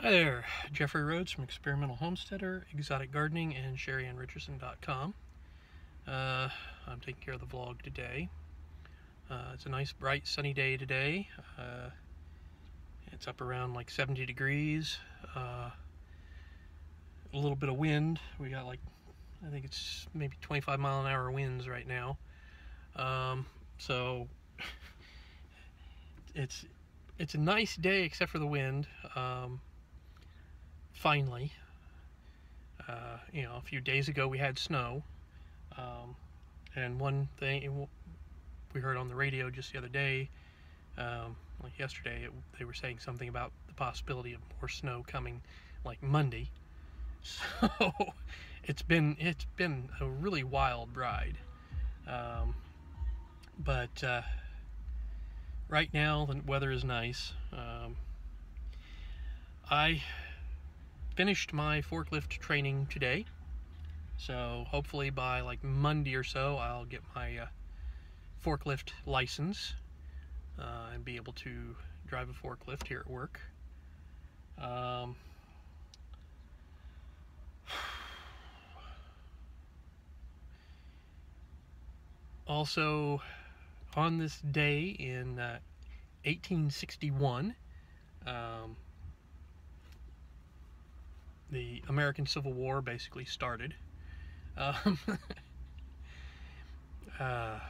Hi there, Jeffrey Rhoades from Experimental Homesteader, Exotic Gardening, and SheriAnn I'm taking care of the vlog today. It's a nice, bright, sunny day today. It's up around like 70 degrees. A little bit of wind. We got like, I think it's maybe 25-mile-an-hour winds right now. So it's a nice day except for the wind. Finally, a few days ago we had snow, and one thing we heard on the radio just the other day, like yesterday, they were saying something about the possibility of more snow coming like Monday. So it's been a really wild ride, but right now the weather is nice. I finished my forklift training today, so hopefully by like Monday or so I'll get my forklift license and be able to drive a forklift here at work. Also, on this day in 1861, the American Civil War basically started. It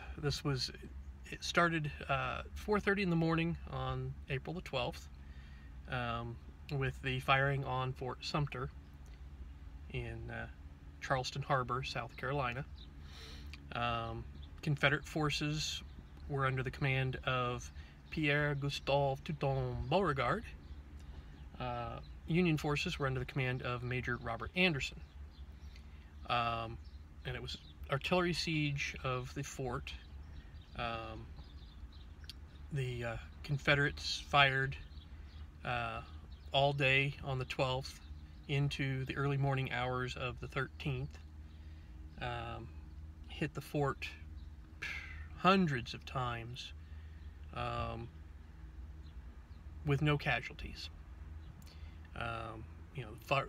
started 4:30 in the morning on April the 12th with the firing on Fort Sumter in Charleston Harbor, South Carolina. Confederate forces were under the command of Pierre Gustave Touton Beauregard. Union forces were under the command of Major Robert Anderson. And it was artillery siege of the fort. The Confederates fired all day on the 12th into the early morning hours of the 13th. Hit the fort hundreds of times with no casualties.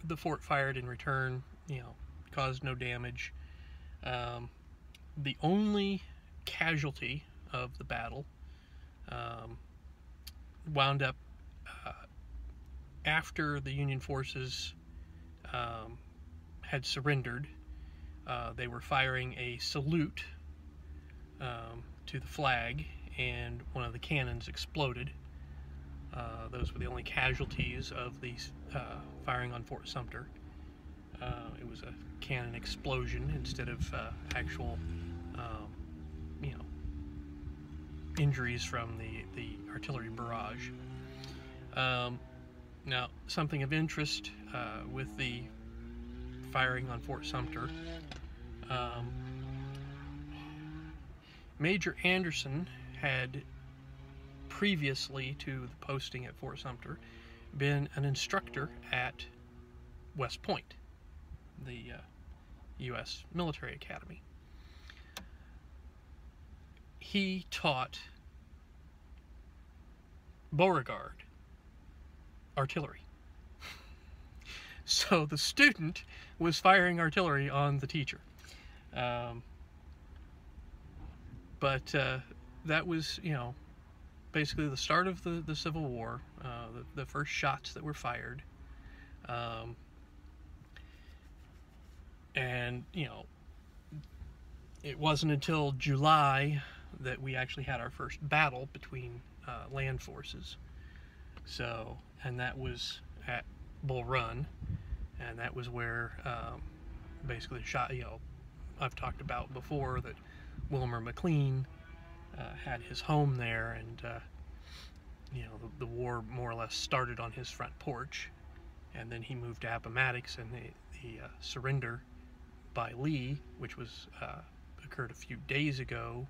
The fort fired in return, caused no damage. The only casualty of the battle wound up after the Union forces had surrendered. They were firing a salute to the flag, and one of the cannons exploded. Those were the only casualties of the firing on Fort Sumter. It was a cannon explosion instead of actual, injuries from the artillery barrage. Now, something of interest with the firing on Fort Sumter. Major Anderson had, previously to the posting at Fort Sumter, been an instructor at West Point, the U.S. military academy. He taught Beauregard artillery. So the student was firing artillery on the teacher. But that was, basically the start of the Civil War, the first shots that were fired. And, it wasn't until July that we actually had our first battle between land forces. So, and that was at Bull Run, and that was where basically the shot, I've talked about before that Wilmer McLean had his home there, and the war more or less started on his front porch, and then he moved to Appomattox, and the surrender by Lee, which was occurred a few days ago,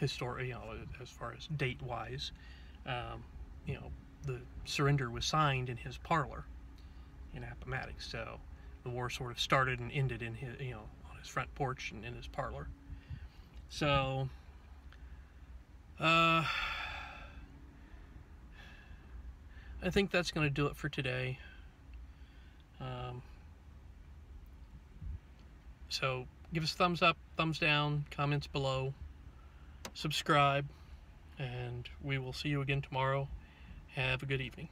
as far as date-wise, the surrender was signed in his parlor in Appomattox. So the war sort of started and ended in his, on his front porch and in his parlor. So I think that's going to do it for today. So give us a thumbs up, thumbs down, comments below, subscribe, and we will see you again tomorrow. Have a good evening.